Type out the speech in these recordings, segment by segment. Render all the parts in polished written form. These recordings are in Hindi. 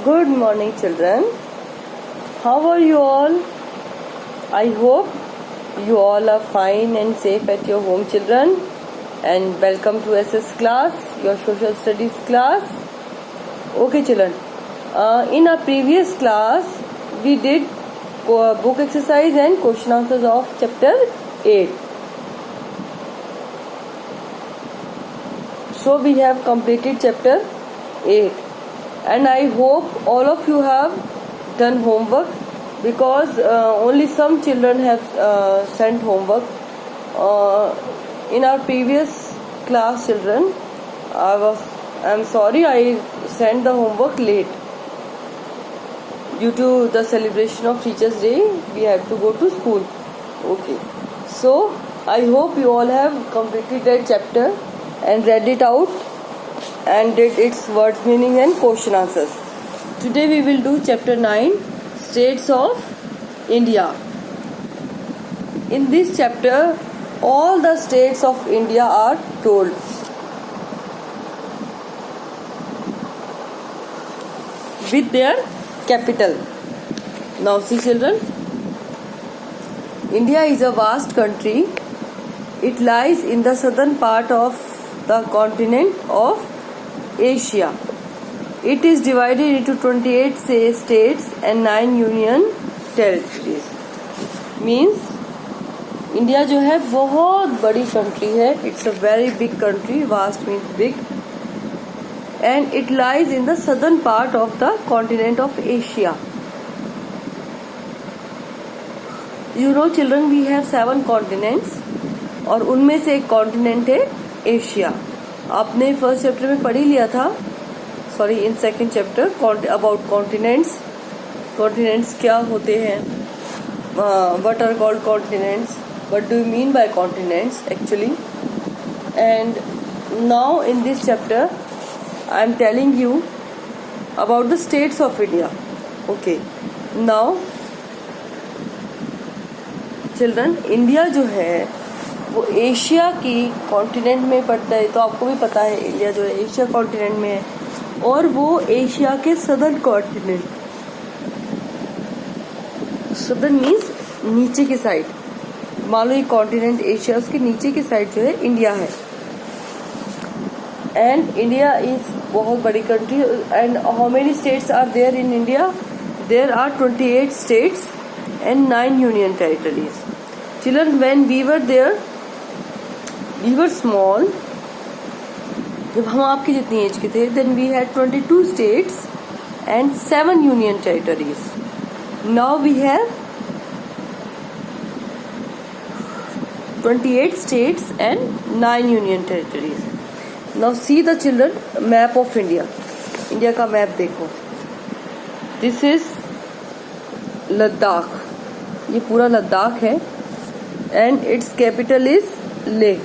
Good morning, children. How are you all? I hope you all are fine and safe at your home, children. And welcome to SS class, your social studies class. Okay, children. In our previous class, we did book exercise and question answers of chapter 8. So we have completed chapter 8. And I hope all of you have done homework, because only some children have sent homework. In our previous class, children, I'm sorry, I sent the homework late. Due to the celebration of Teachers' Day, we had to go to school. Okay. So I hope you all have completed that chapter and read it out and did its words, meaning and question answers. Today we will do chapter 9, States of India. In this chapter, all the states of India are told. With their capital. Now see, children, India is a vast country. It lies in the southern part of the continent of Asia. It is divided into 28 states and 9 union territories. Means India जो है बहुत बड़ी country है. It's a very big country. Vast means big. And it lies in the southern part of the continent of Asia. You know, children, we have 7 continents. और उनमें से एक continent है एशिया. आपने फर्स्ट चैप्टर में पढ़ ही लिया था, sorry in second chapter, about continents. Continents क्या होते हैं, what are called continents, what do you mean by continents actually. And now in this chapter I am telling you about the states of India. Okay, now children, India जो है वो एशिया की कॉन्टिनेंट में पड़ता है. तो आपको भी पता है इंडिया जो है एशिया कॉन्टिनेंट में है, और वो एशिया के सदर्न कॉन्टिनेंट. सदर्न मीन्स नीचे की साइड. मान लो ये कॉन्टिनेंट एशिया, उसके नीचे की साइड जो है इंडिया है. एंड इंडिया इज बहुत बड़ी country. And how many states are there in India? There are 28 states and 9 union territories. Children, when we were there, we were small. जब हम आपकी जितनी एज के थे, then we had 22 states and 7 union territories. Now we have 28 states and 9 union territories. Now see the children, map of India. India का मैप देखो. This is Ladakh. ये पूरा लद्दाख है. And its capital is Leh.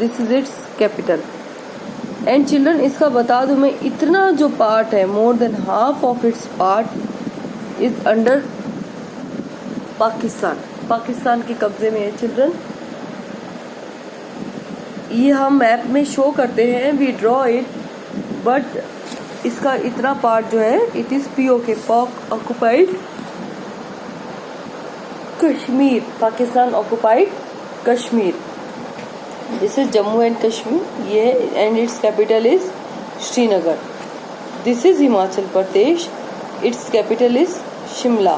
This is its capital. And children, इसका बता दूं मैं, इतना जो पार्ट है, more than half of its part is under Pakistan. Pakistan के कब्जे में है चिल्ड्रन. ये हम मैप में शो करते हैं, we draw it, but इसका इतना पार्ट जो है, it is POK, Pak occupied Kashmir. Pakistan occupied Kashmir. This is Jammu and Kashmir. ये and its capital is Srinagar. This is Himachal Pradesh. Its capital is Shimla.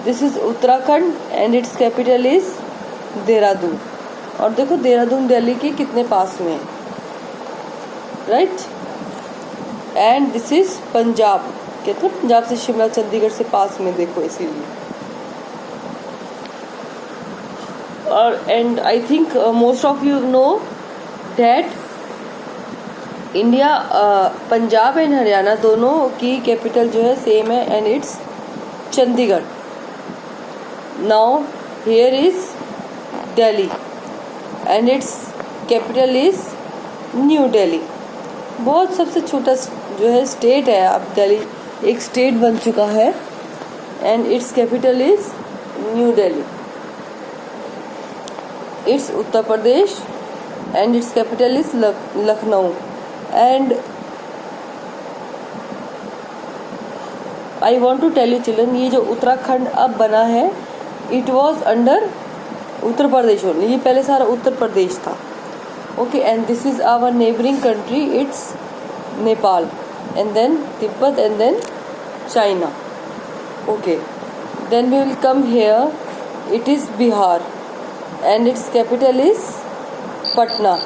This is Uttarakhand and its capital is Dehradun. और देखो देहरादून दिल्ली के कितने पास में है, right. And this is Punjab. कहते हैं पंजाब से शिमला चंडीगढ़ से पास में, देखो इसीलिए. And I think most of you know that India, Punjab and Haryana दोनों की कैपिटल जो है सेम है, and it's Chandigarh. Now here is Delhi and its capital is New Delhi. बहुत सबसे छोटा जो है स्टेट है, अब दिल्ली एक स्टेट बन चुका है, and its capital is New Delhi. It's Uttar Pradesh and its capital is Lucknow. And I want to tell you children, ये जो उत्तराखंड अब बना है, it was under Uttar Pradesh only, ये पहले सारा उत्तर प्रदेश था. Okay, and this is our neighbouring country, it's Nepal, and then Tibet, and then China. Okay, then we will come here, it is Bihar and its capital is Patna.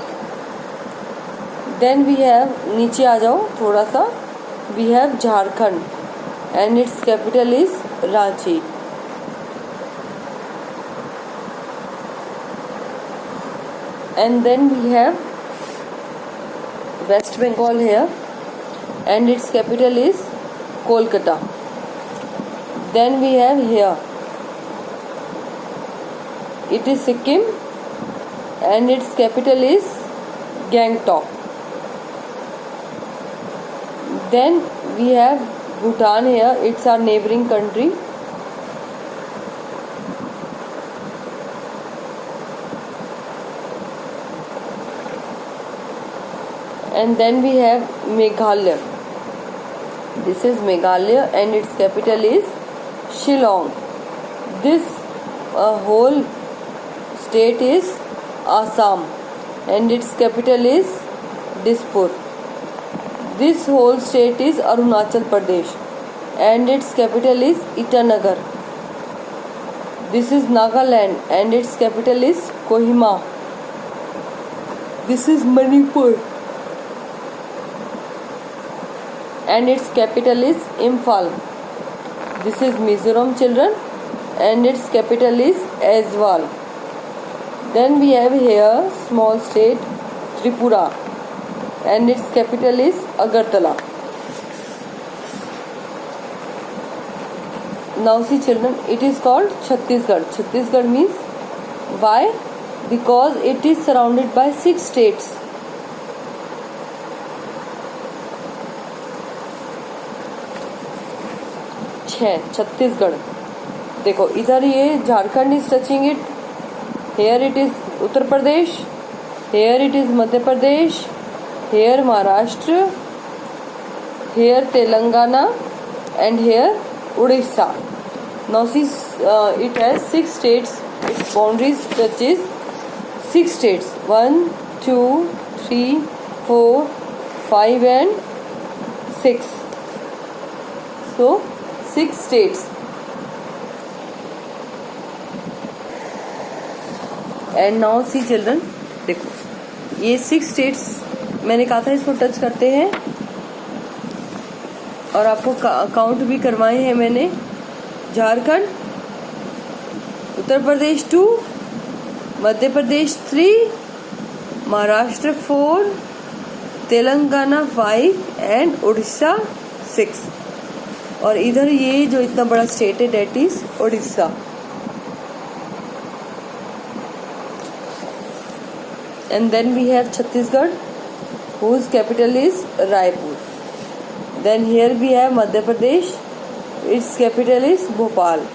Then we have, नीचे आ जाओ थोड़ा सा, we have Jharkhand and its capital is Ranchi. And then we have West Bengal here and its capital is Kolkata. Then we have here, it is Sikkim and its capital is Gangtok. Then we have Bhutan here, it's our neighboring country. And then we have Meghalaya. This is Meghalaya and its capital is Shillong. This whole state is Assam and its capital is Dispur. This whole state is Arunachal Pradesh and its capital is Itanagar. This is Nagaland and its capital is Kohima. This is Manipur and its capital is Imphal. This is Mizoram, children, and its capital is Aizawl. Then we have here small state Tripura and its capital is Agartala. Now see children, it is called Chhattisgarh. Chhattisgarh means why? Because it is surrounded by 6 states. Chhattisgarh. देखो इधर ये Jharkhand is touching it, here it is Uttar Pradesh, here it is Madhya Pradesh, here Maharashtra, here Telangana and here Orissa. Now see it has 6 states, its boundaries touches 6 states, 1 2 3 4 5 and 6. So 6 states. And now see children, देखो ये 6 states मैंने कहा था इसको टच करते हैं और आपको काउंट भी करवाए हैं मैंने. झारखंड, उत्तर प्रदेश 2, मध्य प्रदेश 3, महाराष्ट्र 4, तेलंगाना 5 एंड उड़ीसा 6. और इधर ये जो इतना बड़ा स्टेट है that is Orissa. And then we have Chhattisgarh whose capital is Raipur. Then here we have Madhya Pradesh, its capital is Bhopal.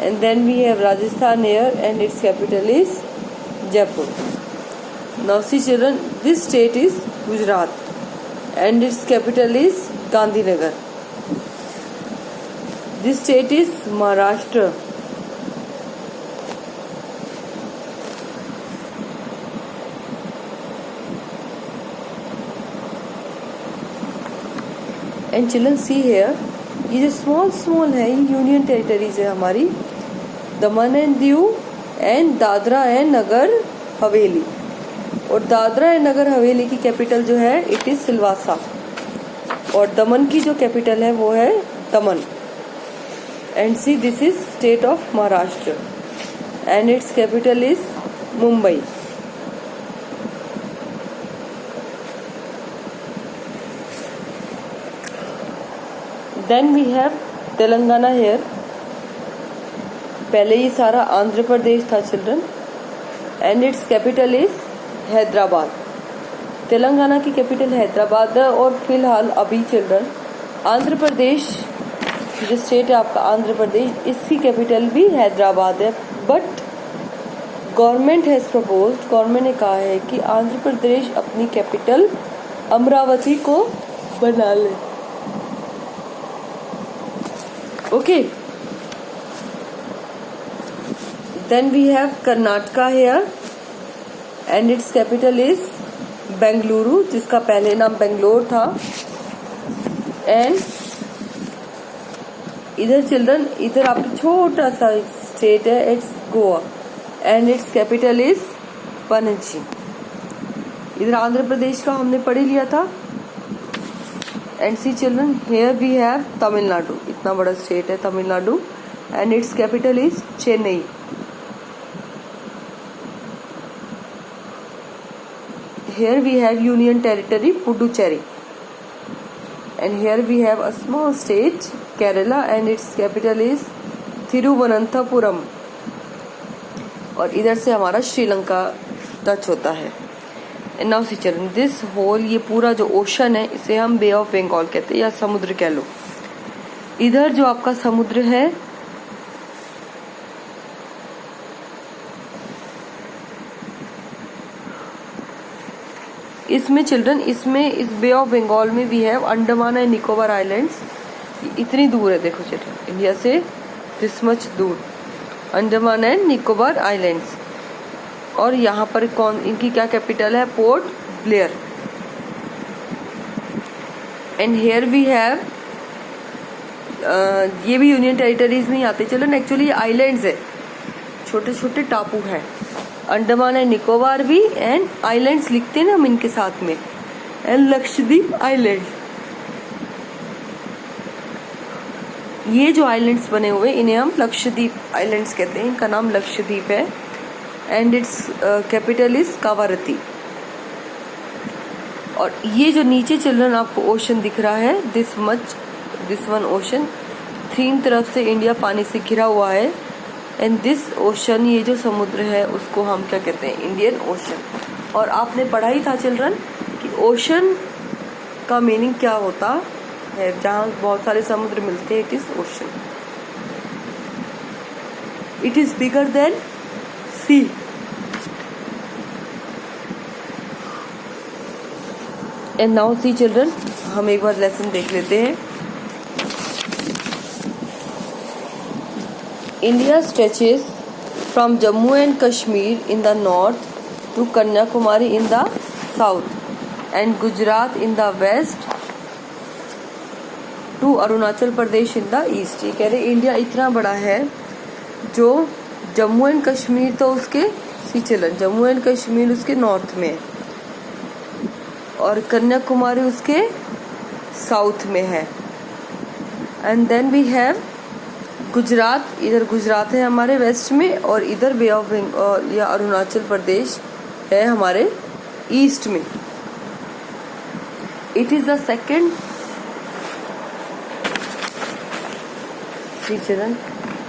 And then we have Rajasthan here and its capital is Jaipur. Now see children, this state is Gujarat and its capital is Gandhinagar. This state is Maharashtra. And children see here, ये जो small है ये यूनियन टेरिटरीज है हमारी, Daman and Diu and Dadra and Nagar Haveli. और दादरा एंड नगर हवेली की कैपिटल जो है इट इज सिलवासा और दमन की जो कैपिटल है वो है दमन. And see, this is state of Maharashtra and its capital is Mumbai. Then we have Telangana here. पहले ये सारा आंध्र प्रदेश था children and its capital is Hyderabad. Telangana की कैपिटल हैदराबाद है और फिलहाल अभी चिल्ड्रन आंध्र प्रदेश जो स्टेट है आपका आंध्र प्रदेश, इसकी कैपिटल भी हैदराबाद है. But government has proposed, government ने कहा है कि आंध्र प्रदेश अपनी कैपिटल अमरावती को बना ले. Okay. Then we have Karnataka here and its capital is Bengaluru, जिसका पहले नाम बेंगलोर था. एंड इधर चिल्ड्रन, इधर आपका छोटा सा स्टेट है, it's Goa and its capital is Panaji. इधर आंध्र प्रदेश का हमने पढ़ ही लिया था. And see children, here we have Tamil Nadu, इतना बड़ा स्टेट है Tamil Nadu and its capital is Chennai. Here we have Union Territory Puducherry and here we have a small state Kerala and its capital is Thiruvananthapuram. और इधर से हमारा श्रीलंका टच होता है. And now see children, this whole ये पूरा जो ओशन है इसे हम बे ऑफ बंगाल कहते हैं या समुद्र कह लो. इधर जो आपका समुद्र है इसमें चिल्ड्रन, इसमें इस बे ऑफ बंगाल में we have Andaman and Nicobar islands. इतनी दूर है देखो चिल्ड्रन, इंडिया से दिस मच दूर अंडमान एंड निकोबार आइलैंड्स. और यहाँ पर कौन, इनकी क्या कैपिटल है, Port Blair. And here we have, ये भी यूनियन टेरिटरीज में ही आते चिल्ड्रन. एक्चुअली ये आइलैंड्स है, छोटे छोटे टापू हैं. अंडमान एंड निकोबार भी एंड आइलैंड्स लिखते हैं ना हम इनके साथ में, एंड लक्षद्वीप आइलैंड. ये जो आइलैंड्स बने हुए इन्हें हम लक्षद्वीप आइलैंड्स कहते हैं. इनका नाम लक्षद्वीप है and its capital is Kavaratti. और ये जो नीचे चिल्ड्रन आपको ओशन दिख रहा है, दिस वन ओशन, तीन तरफ से इंडिया पानी से घिरा हुआ है. एंड दिस ओशन, ये जो समुद्र है उसको हम क्या कहते हैं, इंडियन ओशन. और आपने पढ़ा ही था चिल्ड्रन कि ओशन का मीनिंग क्या होता है, जहाँ बहुत सारे समुद्र मिलते हैं, it is ocean. It is bigger than sea. And now see children, हम एक बार लेसन देख लेते हैं. India stretches from Jammu and Kashmir in the north to Kanyakumari in the south and Gujarat in the west to Arunachal Pradesh in the east. ये कह रहे इंडिया इतना बड़ा है जो जम्मू एंड कश्मीर तो उसके सीचलन, जम्मू एंड कश्मीर उसके नॉर्थ में और कन्याकुमारी उसके साउथ में है. And then we have Gujarat, इधर गुजरात है हमारे वेस्ट में और इधर बे ऑफ बंगाल या अरुणाचल प्रदेश है हमारे ईस्ट में. It is the second,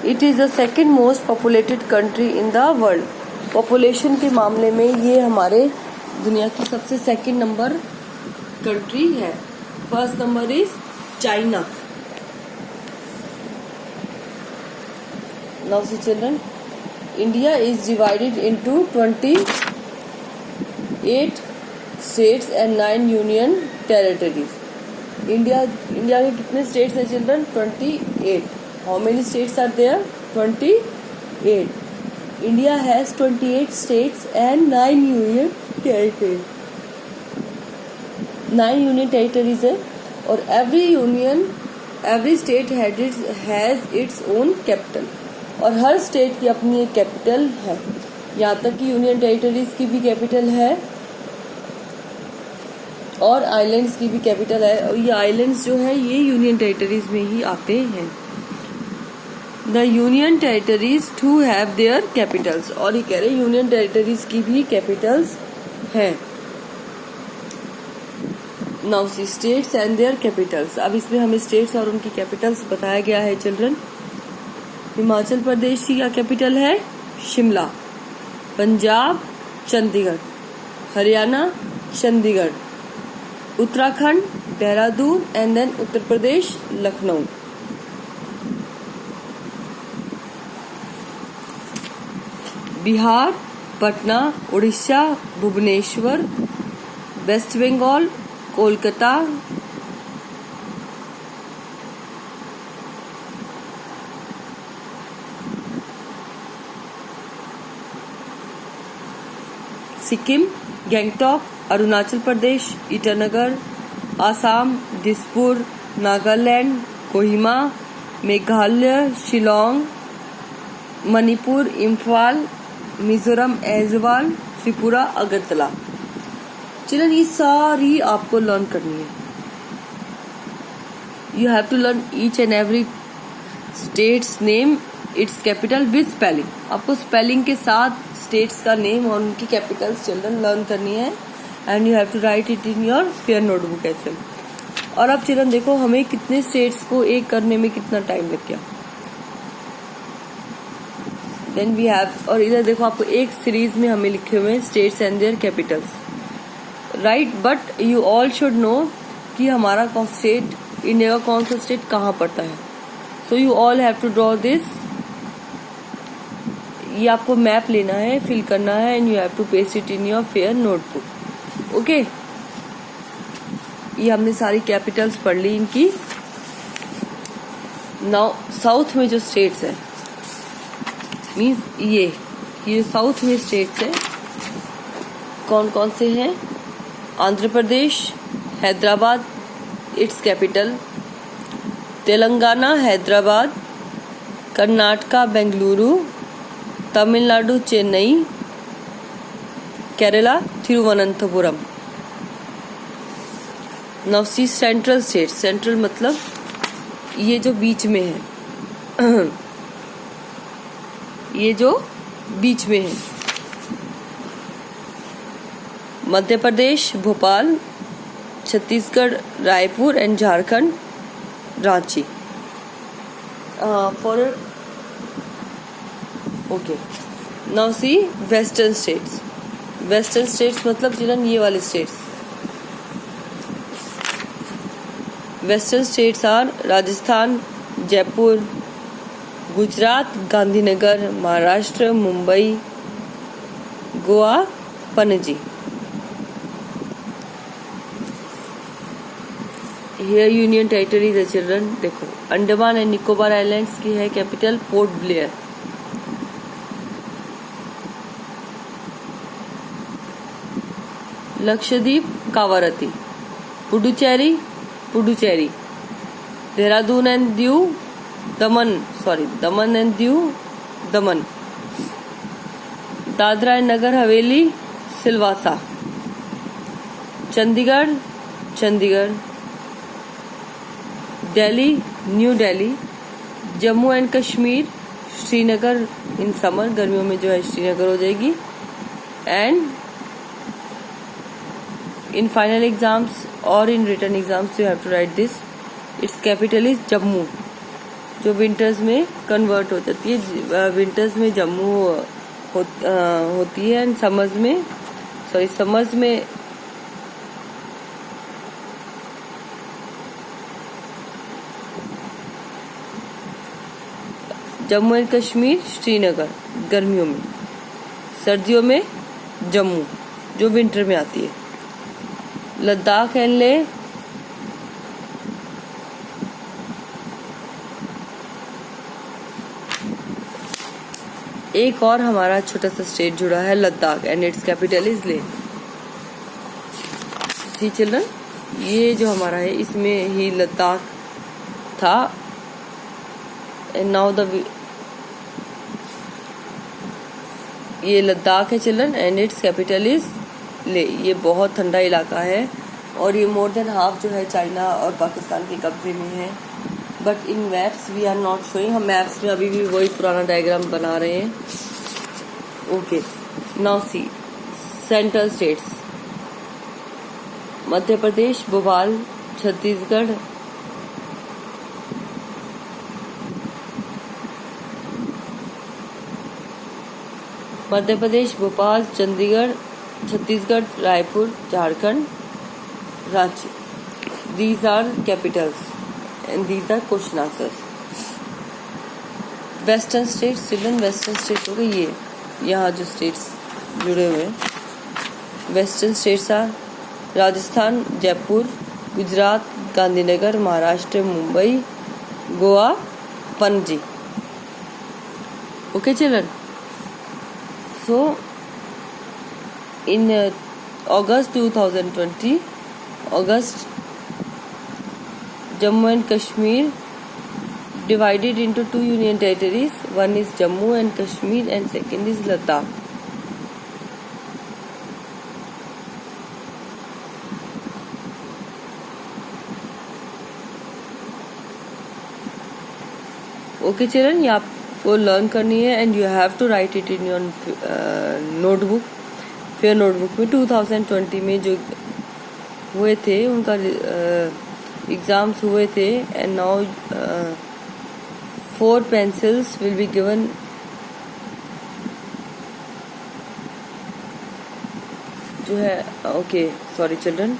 it is the second most populated country in the world. Population के मामले में ये हमारे दुनिया की सबसे सेकेंड नंबर कंट्री है. First number is China. Now see children, India is divided into 28 states and 9 union territories. India के कितने states हैं children? 28. How many states are there? 28. India has 28 states and 9 union territories. 9 union territories है और every state has its own capital. और हर स्टेट की अपनी एक कैपिटल है. यहाँ तक कि यूनियन टेरिटरीज की भी कैपिटल है और आइलैंड्स की भी कैपिटल है. और ये आइलैंड्स जो है ये यूनियन टेरिटरीज में ही आते हैं. The union territories too have their capitals. और ये कह रहे हैं यूनियन टेरिटरीज की भी कैपिटल्स हैं. Now see states and there Capitals. अब इसमें हमें स्टेट्स और उनकी कैपिटल्स बताया गया है चिल्ड्रन. हिमाचल प्रदेश की क्या कैपिटल है? Shimla. Punjab Chandigarh. Haryana Chandigarh. Uttarakhand Dehradun and then Uttar Pradesh Lucknow. Bihar Patna. Orissa Bhubaneswar. West Bengal Kolkata. Sikkim, Gangtok, Arunachal Pradesh, Itanagar, Assam, Dispur, Nagaland, Kohima, Meghalaya, Shillong, Manipur, Imphal, Mizoram, Aizawl, Tripura, Agartala. Children ये सारी आपको लर्न करनी है। You have to learn each and every states name, its capital with spelling. आपको स्पेलिंग के साथ स्टेट्स का नेम और उनकी कैपिटल्स चिल्ड्रन लर्न करनी है and you have to write it in your fair notebook as well. और अब चिल्ड्रन देखो हमें कितने स्टेट्स को एक करने में कितना टाइम लग गया। देन वी हैव, और इधर देखो आपको एक सीरीज में हमें लिखे हुए हैं states and there Capitals, right. But you all should know कि हमारा स्टेट, इंडिया का कौन सा स्टेट कहाँ पड़ता है। So you all have to draw this. ये आपको मैप लेना है, फिल करना है and you have to paste it in your fair notebook. Okay, ये हमने सारी कैपिटल्स पढ़ ली इनकी। नाउ साउथ में जो स्टेट्स है, मीन्स ये साउथ में स्टेट्स है, कौन कौन से हैं? Andhra Pradesh, Hyderabad, it's capital, Telangana, Hyderabad, Karnataka, Bengaluru, Tamil Nadu, Chennai, Kerala, Thiruvananthapuram. Now see central state, central मतलब ये जो बीच में है ये जो बीच में है, Madhya Pradesh, Bhopal, Chhattisgarh, Raipur and Jharkhand, Ranchi. For okay, now see western states. Western states मतलब चिल्ड्रन ये वाले states. Western states are Rajasthan, Jaipur, Gujarat, Gandhinagar, Maharashtra, Mumbai, Goa, Panaji. Here union territories है चिल्ड्रन। देखो अंडमान एंड निकोबार आइलैंड्स की है capital Port Blair. Lakshadweep, Kavaratti. Puducherry, Puducherry. Dehradun and Diu, Daman and Diu, Daman. Dadra and Nagar Haveli, Silvassa. Chandigarh, Chandigarh. Delhi, new Delhi. Jammu and Kashmir, Srinagar in summer, गर्मियों में जो है श्रीनगर हो जाएगी। एंड इन फाइनल एग्जाम्स और in return exams you have to write this, its capital is Jammu, जो विंटर्स में कन्वर्ट हो जाती है। विंटर्स में जम्मू होती है एंड समर्स में जम्मू एंड कश्मीर, श्रीनगर गर्मियों में, सर्दियों में जम्मू जो विंटर में आती है। लद्दाख एंड लेह, एक और हमारा छोटा सा स्टेट जुड़ा है Ladakh and its capital is Leh. See children, ये जो हमारा है इसमें ही लद्दाख था एंड नाउ ये लद्दाख है children and its capital is ले। ये बहुत ठंडा इलाका है और ये मोर देन हाफ जो है चाइना और पाकिस्तान के कब्जे में है। But in maps we are not showing, हम मैप्स में अभी भी वही पुराना डायग्राम बना रहे हैं। Okay, now see central states, Madhya Pradesh, Bhopal, Chhattisgarh, Madhya Pradesh, Bhopal, Chandigarh, Chhattisgarh, Raipur, Jharkhand, Ranchi. These are capitals and these are question answers. Western states children, western states हो गए ये, यहाँ जो स्टेट्स जुड़े हुए हैं western states are Rajasthan, Jaipur, Gujarat, Gandhinagar, Maharashtra, Mumbai, Goa, Panaji. Okay children, so in August 2020, August, Jammu and Kashmir divided into two union territories. One is Jammu and Kashmir and second is Ladakh. Okay children, ये आपको लर्न करनी है and you have to write it in your notebook. Fair notebook में 2020 में जो हुए थे उनका एग्जाम्स हुए थे and now 4 pencils will be given. जो है ओके सॉरी चिल्ड्रन,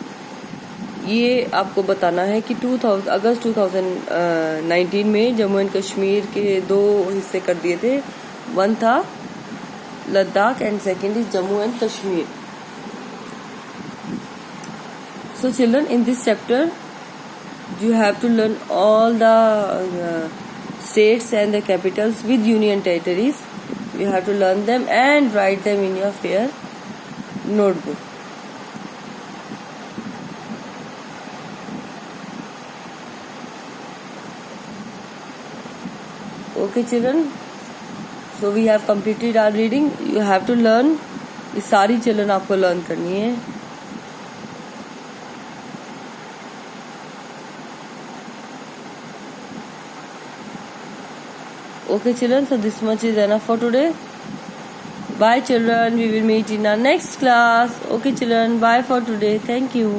ये आपको बताना है कि अगस्त 2019 में जम्मू एंड कश्मीर के 2 हिस्से कर दिए थे. वन था Ladakh and second is Jammu and Kashmir. So children, in this chapter you have to learn all the states and the capitals with union territories. You have to learn them and write them in your fair notebook. Okay children, so we have completed our reading. You have to learn, ये सारी children आपको learn करनी है. Okay children, so this much is enough for today. Bye children, we will meet in our next class. Okay children, bye for today. Thank you.